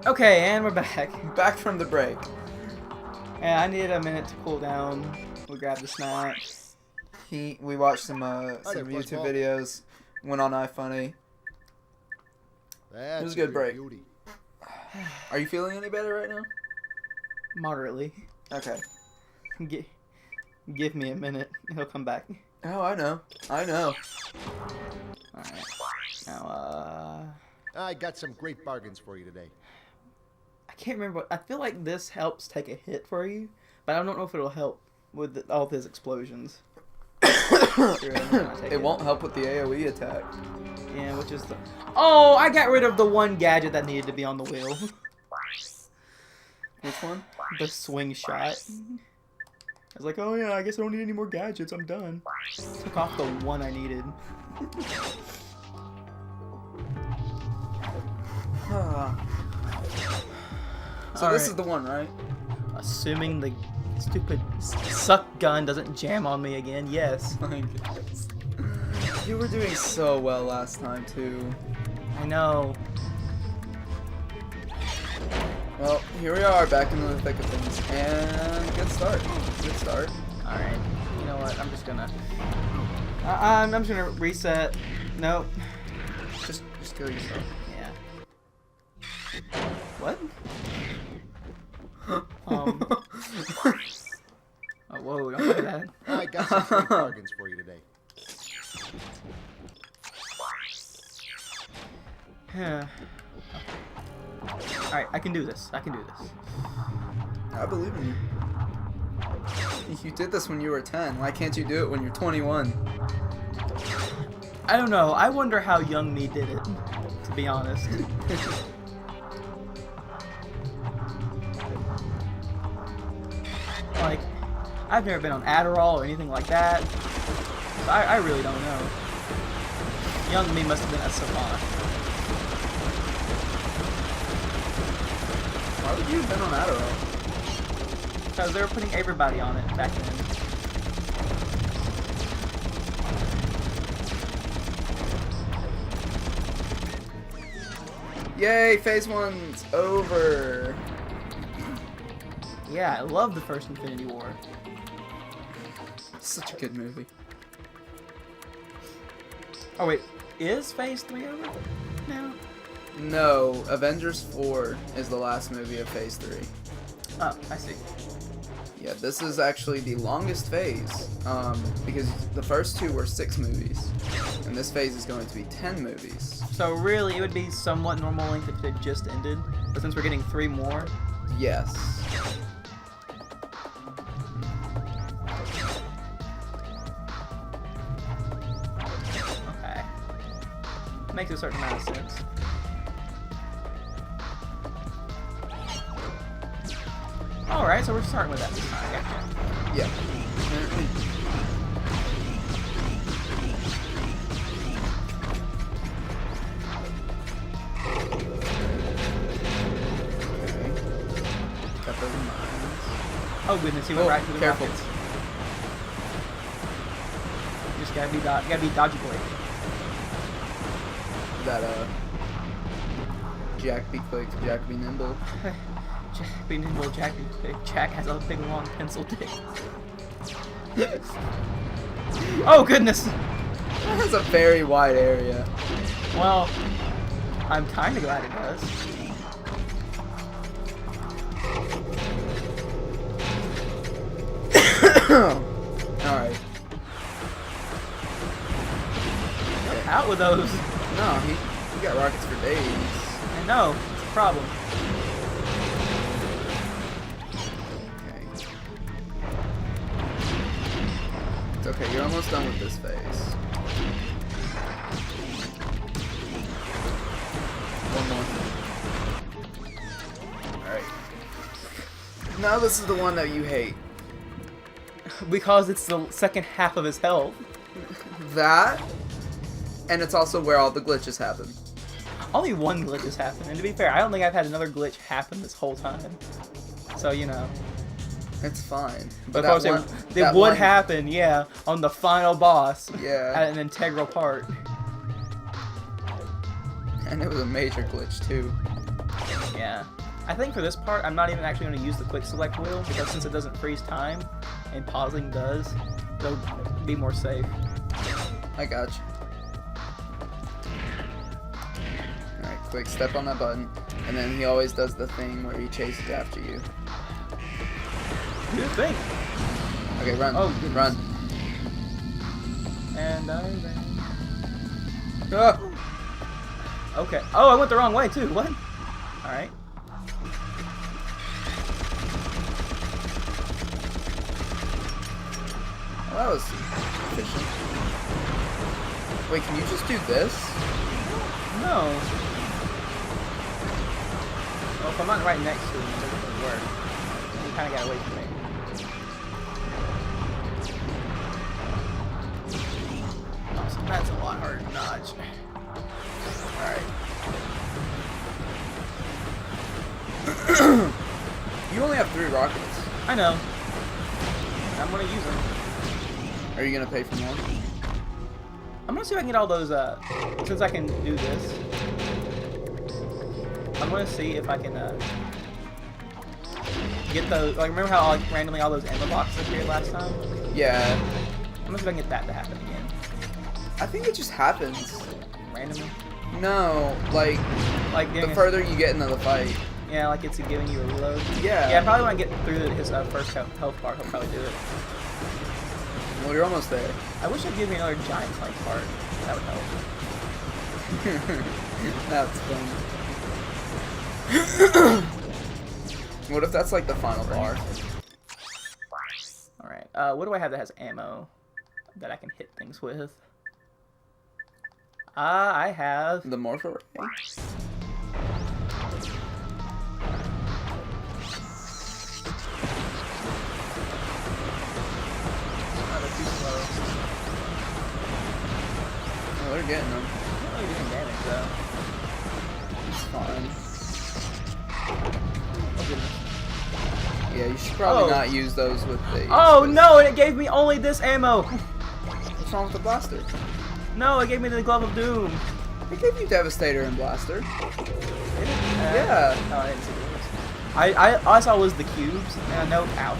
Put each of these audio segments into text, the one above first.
Okay, and we're back. Back from the break. Yeah, I needed a minute to cool down. We'll grab the snacks. We watched some YouTube videos. Went on iFunny. It was a good break. Are you feeling any better right now? Moderately. Okay. Give me a minute. He'll come back. Oh, I know. I know. Alright. Now, I got some great bargains for you today. I can't remember what... I feel like this helps take a hit for you, but I don't know if it'll help with all of his explosions. It won't help with the AoE attack. Yeah, which is the... Oh, I got rid of the one gadget that needed to be on the wheel. Which one? The swing shot. I was like, oh yeah, I guess I don't need any more gadgets, I'm done. Took off the one I needed. So this is the one, right? Assuming the stupid suck gun doesn't jam on me again, yes. My goodness. You were doing so well last time, too. I know. Well, here we are, back into the thick of things. And good start. Good start. Alright. You know what? I'm just gonna... I'm just gonna reset. Nope. Just kill yourself. Yeah. What? Oh, whoa, don't do that. I got some great bargains for you today. Yeah. Alright, I can do this. I can do this. I believe in you. You did this when you were 10. Why can't you do it when you're 21? I don't know. I wonder how young me did it, to be honest. Like, I've never been on Adderall or anything like that. So I really don't know. Young me must have been a savant. Why would you have been on Adderall? Because they were putting everybody on it back then. Yay, phase 1's over. Yeah, I love the first Infinity War. Such a good movie. Oh wait, is Phase 3 over now? No, Avengers 4 is the last movie of phase 3. Oh, I see. Yeah, this is actually the longest phase, because the first two were 6 movies, and this phase is going to be 10 movies. So really, it would be somewhat normal length if it had just ended, but since we're getting 3 more... Yes. Okay. Makes a certain amount of sense. Alright, so we're starting with that this time. Gotcha. Yeah. Got those mines. Oh goodness, he went right through the careful. rockets. You just gotta be dodgy boy. That Jack be quick, Jack be nimble. Jack be nimble, Jack be quick. Jack has a big long pencil dick. Oh goodness! That's a very wide area. Well, I'm kinda glad it does. Alright. Out with those. No, he got rockets for days. I know, it's a problem. Okay. It's okay, you're almost done with this phase. One more. Alright. Now this is the one that you hate. Because it's the second half of his health. That, and it's also where all the glitches happen. Only one glitch has happened, and to be fair, I don't think I've had another glitch happen this whole time. So, you know. It's fine. But of course, it would happen, yeah, on the final boss. Yeah. At an integral part. And it was a major glitch, too. Yeah. I think for this part, I'm not even actually going to use the quick select wheel, because since it doesn't freeze time, and pausing does, they'll be more safe. I got you. Alright, quick, step on that button. And then he always does the thing where he chases after you. Do the thing! Okay, run. Oh, goodness. Run. And I ran. Ah! Okay. Oh, I went the wrong way, too. What? Alright. Well, that was efficient. Wait, can you just do this? No. Well, if I'm not right next to him, it doesn't work. You kind of got away from me. Oh, so that's a lot harder to dodge. Alright. You only have 3 rockets. I know. I'm gonna use them. Are you gonna pay for more? I'm gonna see if I can get all those, since I can do this. I'm gonna see if I can, get those, like, remember how, like, randomly all those ammo boxes appeared last time? Yeah. I'm gonna see if I can get that to happen again. I think it just happens. Randomly? No, like the further you get into the fight. Yeah, like it's giving you a reload. Yeah. Yeah, probably when I get through his first health bar, he'll probably do it. Well, you're almost there. I wish it'd give me another giant Clank part. That would help. That's fun. What if that's like the final bar? Alright, what do I have that has ammo that I can hit things with? I have... The morpho ray? Oh, they're getting them. Not really doing damage though. It's fine. Oh goodness. Yeah, you should probably Oh. not use those with the... Oh no! And it gave me only this ammo. What's wrong with the blaster? No, it gave me the Glove of Doom. It gave you Devastator and Blaster. Did it? Yeah. No, I didn't see this. All I saw was the cubes, and I know that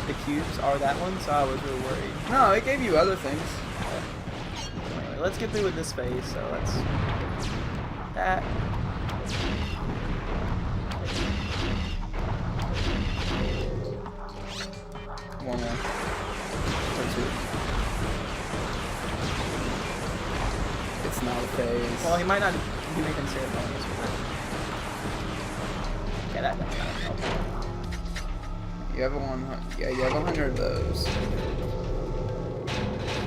the cubes are that one, so I was really worried. No, it gave you other things. Anyway, let's get through with this phase, so let's... That... One more. Or 2. It's not a phase. Well, he might not do anything ceremonious with it. Yeah, that's not helpful. You have a 100. Yeah, you have 100 of those.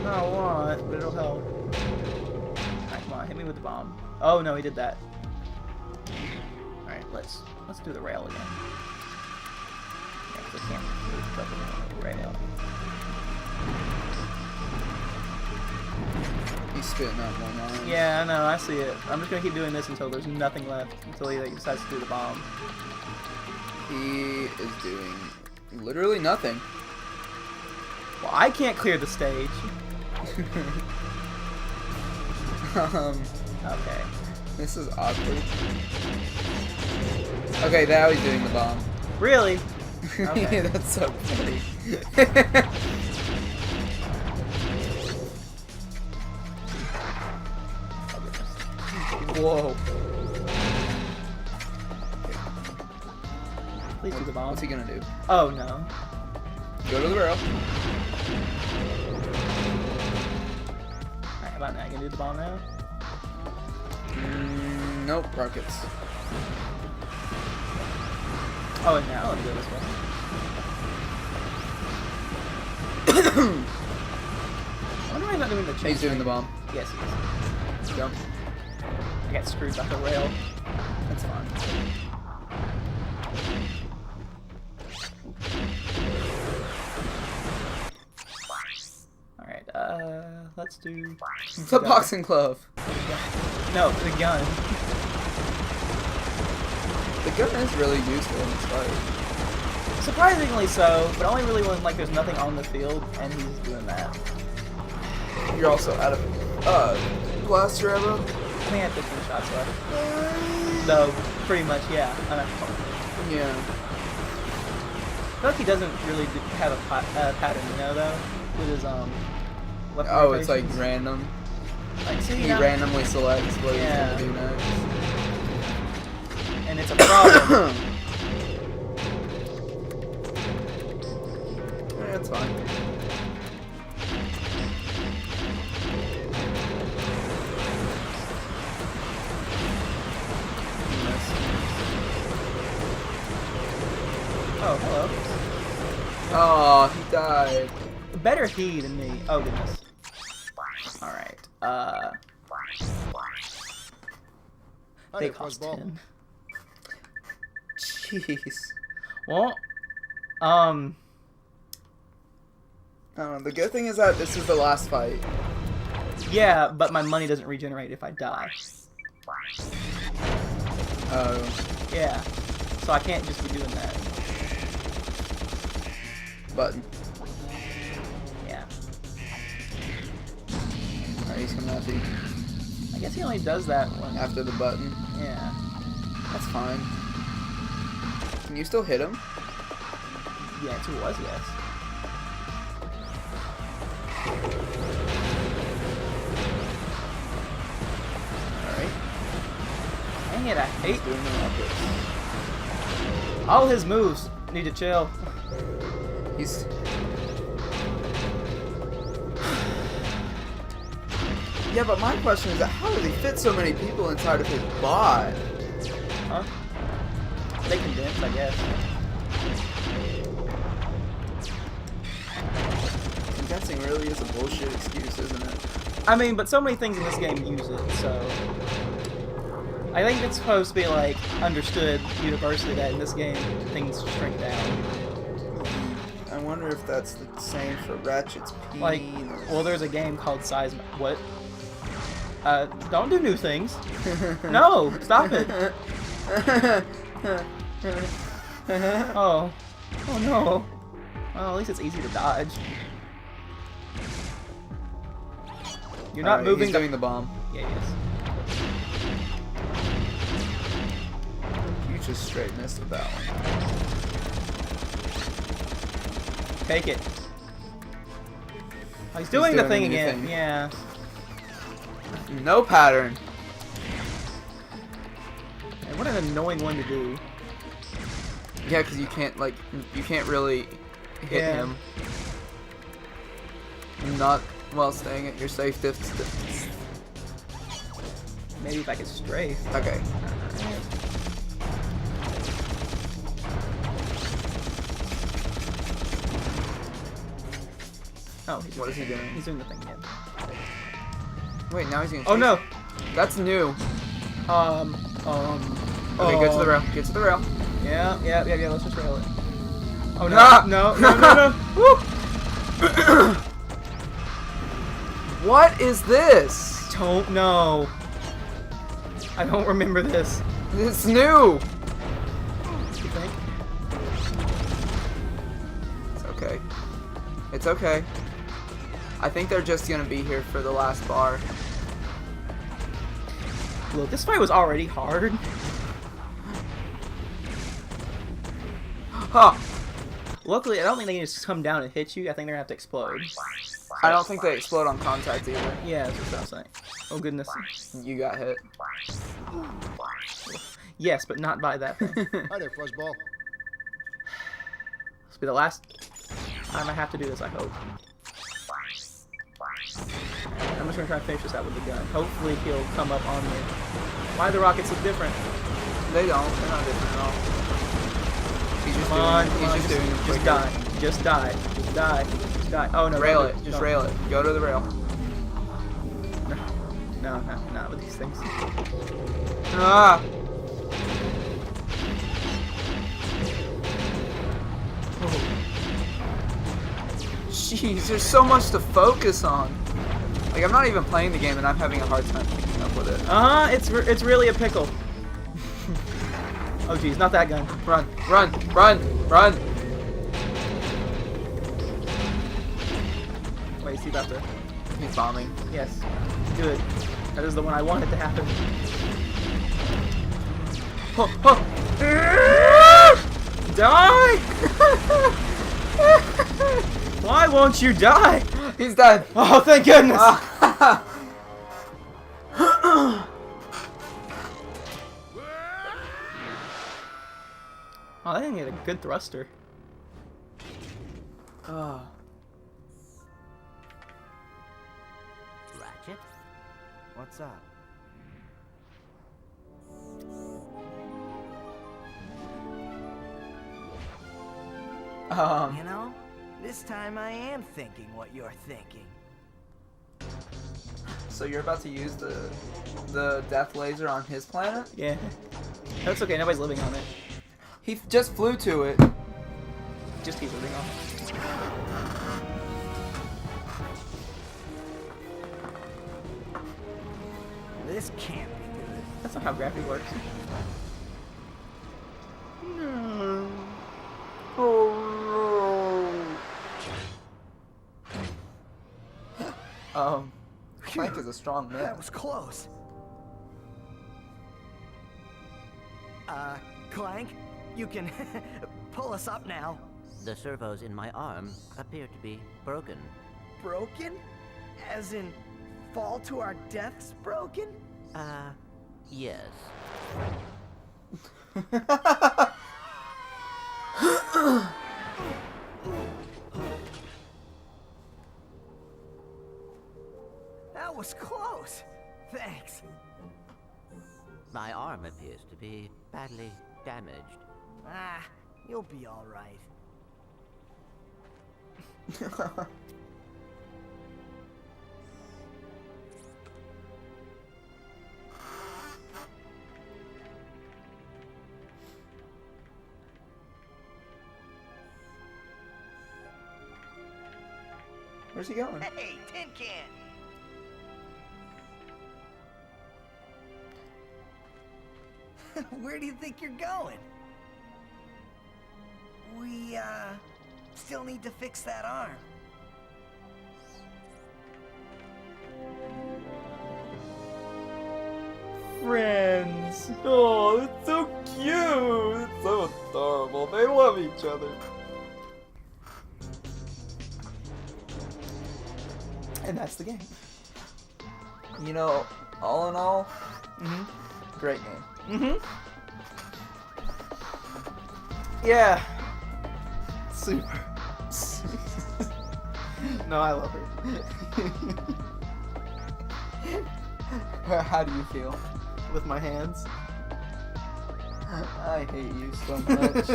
Not a lot, but it'll help. Alright, come on, hit me with the bomb. Oh no, he did that. Alright, let's do the rail again. Yeah, 'cause I can't move the rail. He's spitting out more lines. Yeah, I know, I see it. I'm just gonna keep doing this until there's nothing left, until he like, decides to do the bomb. He is doing literally nothing. Well, I can't clear the stage. Okay. This is awkward. Okay, now he's doing the bomb. Really? Okay. That's so funny. Whoa. Please do the bomb. What's he gonna do? Oh no. Go to the barrel. Alright, how about now? You can do the bomb now? Nope, rockets. Oh, and now let's do this one. I wonder why he's not doing the chase. He's doing the bomb. Yes, he is. Jump. I got screwed by the rail. That's fine. Alright, let's do... The boxing glove. No, the gun. The gun is really useful in this fight. Surprisingly so, but only really when like there's nothing on the field, and he's doing that. You're also out of blaster ammo. I think I have 15 shots left. though, pretty much, yeah. Yeah. I feel like he doesn't really have a pattern, you know, though, with his weapon Oh, it's like rotations. random. Like, see, He now- randomly selects what Yeah. he's gonna do next. and it's a problem. Yeah, it's fine. Oh, hello. Oh, he died. Better he than me. Oh, goodness. Alright, Hi they there, cost Fuzzball. 10. Jeez. Well, I don't know. The good thing is that this is the last fight. yeah, but my money doesn't regenerate if I die. Oh. Yeah, so I can't just be doing that. Button. Yeah. Alright, he's coming after you. I guess he only does that when... After the button. Yeah. That's fine. Can you still hit him? Yeah, it was, yes. Alright. Dang it, I hate... He's doing the rockets. All his moves need to chill. He's... Yeah, but my question is that how does he fit so many people inside of his bot? Huh? They condense, I guess. Condensing really is a bullshit excuse, isn't it? I mean, but so many things in this game use it, so... I think it's supposed to be, like, understood universally that in this game, things shrink down. I wonder if that's the same for Ratchet's P. Like, well, there's a game called Size... What? Don't do new things. No! Stop it! Oh. Oh, no. Well, at least it's easy to dodge. You're not Alright, moving... He's doing the bomb. Yeah, he is. You just straight missed with that one. Take it. Oh, he's doing the thing the new again. thing. Yeah. No pattern. And what an annoying one to do. Yeah, because you can't really hit Yeah. him. Not while staying at your safe distance. Maybe if I could strafe. Okay. Oh, he's What is he doing? He's doing the thing again. Wait, now he's gonna. Oh chase no. you. That's new. Okay, get to the rail. Get to the rail. Yeah. Let's just rail it. Oh no! Ah! No! Woo! What is this? Don't know. I don't remember this. It's new. You think? It's okay. It's okay. I think they're just gonna be here for the last bar. Look, this fight was already hard. Huh. Luckily, I don't think they can just come down and hit you. I think they're gonna have to explode. I don't think they explode on contact either. Yeah, that's what I was saying. Oh goodness. You got hit. Yes, but not by that thing. Hi there, Fuzzball. This will be the last time I have to do this, I hope. I'm just gonna try and finish this out with the gun. Hopefully he'll come up on me. Why the rockets look different? They don't. They're not different at all. He's just Come on, doing. He's just doing. just quicker. die. Just die. Just die. Just die. Oh no. Rail don't it. do Just don't. rail it. Go to the rail. No, not with these things. Ah. Jeez, there's so much to focus on. Like, I'm not even playing the game and I'm having a hard time keeping up with it. It's really a pickle. Oh geez, not that gun. Run, run, run, run. Wait, is he about to? He's bombing. Yes. Good. That is the one I wanted to happen. Die! Why won't you die? He's dead. Oh, thank goodness! Oh, I didn't get a good thruster. Oh. Ratchet? What's up? You know, this time I am thinking what you're thinking. So you're about to use the death laser on his planet? Yeah. That's okay, nobody's living on it. He just flew to it. Just keep living on it. This can't be good. That's not how gravity works. No. Clank is a strong man. That was close. Clank, you can pull us up now. The servos in my arm appear to be broken. Broken? As in, fall to our deaths broken? Yes. That was close. Thanks. My arm appears to be badly damaged. Ah, you'll be all right. Where's he going? Hey, Tin Can! Where do you think you're going? We, still need to fix that arm. Friends. Oh, it's so cute. It's so adorable. They love each other. And that's the game. You know, all in all, great game. Yeah. Super. No, I love her. How do you feel? With my hands. I hate you so much.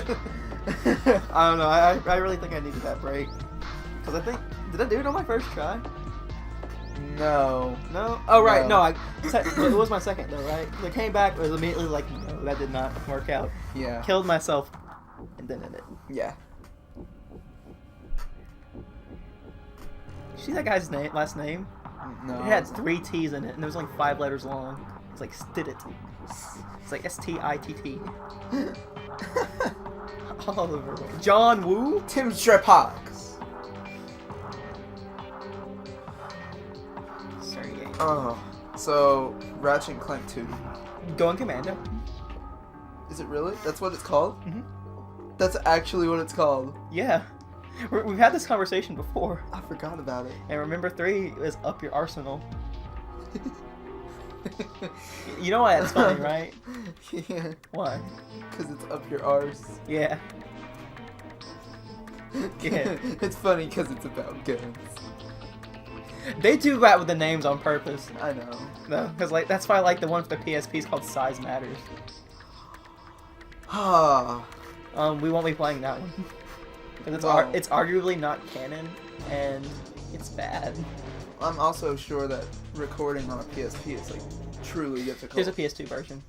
I don't know. I really think I needed that break. Because I think... Did I do it on my first try? No. No? Oh, right. No. No, it was my second, though, right? I came back, it was immediately like, no, that did not work out. Yeah. Killed myself, and then it. Yeah. See that guy's last name? No. It had 3 T's in it, and it was only 5 letters long. It's like Stittit. It's like S-T-I-T-T. Oliver. John Woo? Tim Strepox. Sergey. Oh. So, Ratchet and Clank 2. Going Commando. Is it really? That's what it's called? Mhm. That's actually what it's called. Yeah. We've had this conversation before. I forgot about it. And remember 3 is Up Your Arsenal. You know why that's funny, right? Yeah. Why? Because it's up your arse. Yeah. Yeah. It's funny because it's about guns. They do that with the names on purpose. I know. No, because like that's why I like the one for the PSP is called Size Matters. Ah. We won't be playing that one. Because Wow. it's arguably not canon, and it's bad. I'm also sure that recording on a PSP is like truly difficult. There's a PS2 version.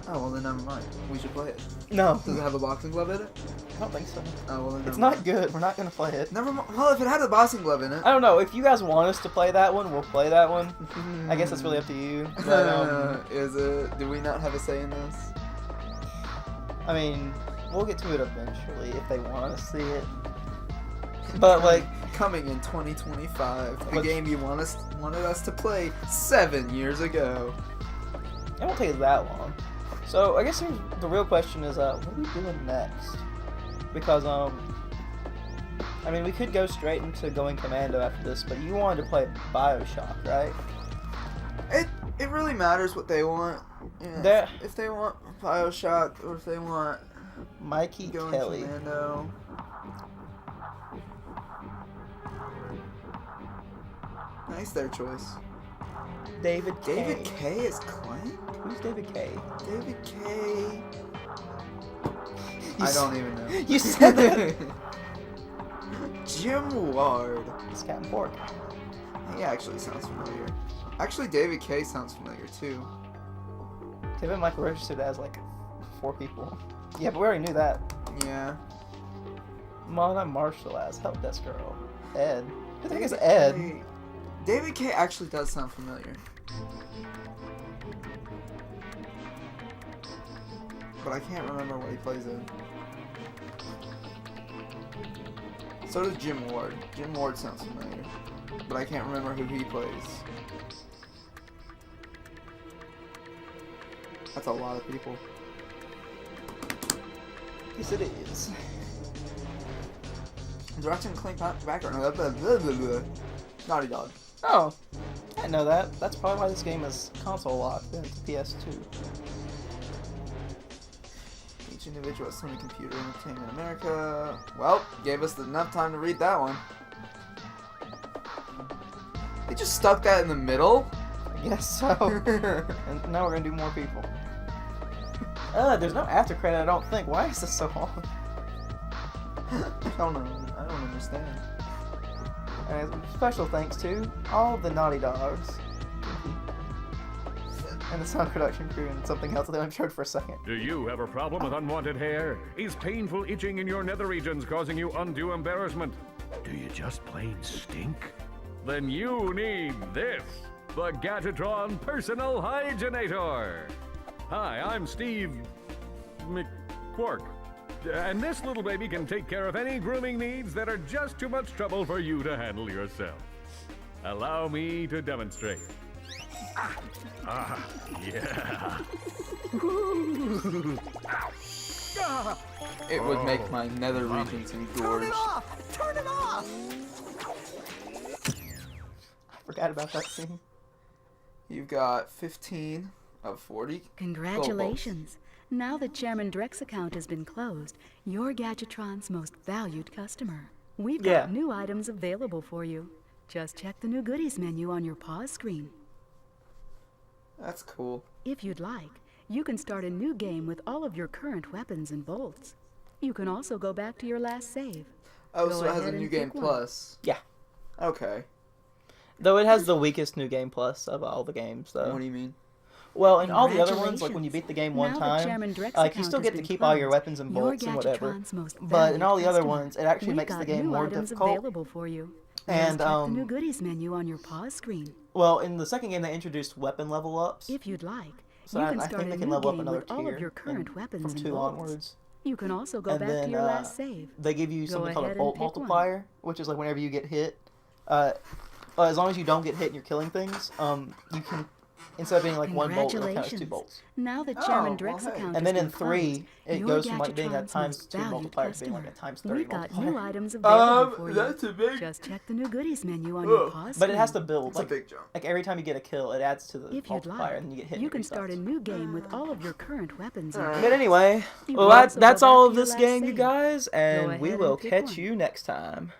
Oh well, then never mind. We should play it. No, Does it have a boxing glove in it? I don't think so. Oh well, then It's never not mind. good. We're not gonna play it. Never mind. Well, if it had a boxing glove in it. I don't know. If you guys want us to play that one, we'll play that one. I guess that's really up to you. But, Is it? Do we not have a say in this? I mean, we'll get to it eventually if they want to see it. But like, Coming in 2025, the But- game you wanted us to play 7 years ago. it won't take us that long. So I guess here's the real question is, what are we doing next? Because I mean, we could go straight into going commando after this, but you wanted to play BioShock, right? It really matters what they want. Yeah, That- if they want BioShock or if they want Mikey going Kelly. commando. Nice, their choice. David K. David K is Clank? Who's David K? David K. You I don't even know. You said that. Jim Ward. It's Captain Pork. He actually sounds familiar. Actually, David K sounds familiar too. Kevin Michael registered as like 4 people. Yeah, but we already knew that. Yeah. Mona Marshall as Help Desk Girl. Ed. Who the heck is Ed? K. David K actually does sound familiar. But I can't remember what he plays in. So does Jim Ward. Jim Ward sounds familiar. But I can't remember who he plays. That's a lot of people. Yes, it is. Ratchet and Clank background. Blah, blah, blah, blah, blah. Naughty Dog. Oh, I didn't know that. That's probably why this game is console locked into PS2. Each individual at Sony Computer Entertainment America. Well, gave us enough time to read that one. They just stuck that in the middle? I guess so. And now we're gonna do more people. There's no after credit, I don't think. Why is this so long? I don't know. I don't understand. And special thanks to all of the Naughty Dogs. And the sound production crew and something else that they only showed for a second. Do you have a problem with unwanted hair? Is painful itching in your nether regions causing you undue embarrassment? Do you just plain stink? Then you need this, the Gadgetron Personal Hygienitor. Hi, I'm Steve McQuark, and this little baby can take care of any grooming needs that are just too much trouble for you to handle yourself. Allow me to demonstrate. Yeah. It would make my nether regions Turn engorged. it off! Turn it off! I forgot about that scene. You've got 15 of 40. Congratulations. Now that Chairman Dreck's account has been closed, you're Gadgetron's most valued customer. We've got Yeah. new items available for you. Just check the new goodies menu on your pause screen. That's cool. If you'd like, you can start a new game with all of your current weapons and bolts. You can also go back to your last save. Oh, Go so it has a ahead new and game pick one. plus. Yeah. Okay. Though it has the weakest new game plus of all the games, though. What do you mean? Well, in all the other ones, like when you beat the game one Now that time, Chairman Dreck's like you account still has get to been keep all your closed, weapons and you're bolts and whatever. Gadgetron's most But in all the valued other customer. ones, it actually We've makes the got game new more items difficult. available for you. And, Just check the new goodies menu on your pause screen. Well, in the second game, they introduced weapon level ups. If you'd like, So you I can think start they a can new level up game another with all tier of your current in- weapons from and 2 bolts. onwards. You can also go And back to then your last save. they give you Go something called a ahead bolt and pick one. multiplier, which is like whenever you get hit, as long as you don't get hit and you're killing things, you can, instead of being like 1 bolt, it'll count as 2 Congratulations. bolts. Now that Chairman Oh, Dreck's well, hey. account And has then in been 3, closed, it you're goes from like being a Gadgetron's times most 2 valued multiplier to being like a customer. times 30 We've got multiplier. new items available for you. That's a big. Just check the new goodies menu on your pause But it has to screen. build. It's a Like, big jump. like every time you get a kill, it adds to the If you'd multiplier, like, and then you get hit. you and it can start a restarts. new game with all of your current weapons and But bolts. anyway, You well can also that's go all back of to your this last game, you save. guys, and we ahead will and pick catch one. you next time.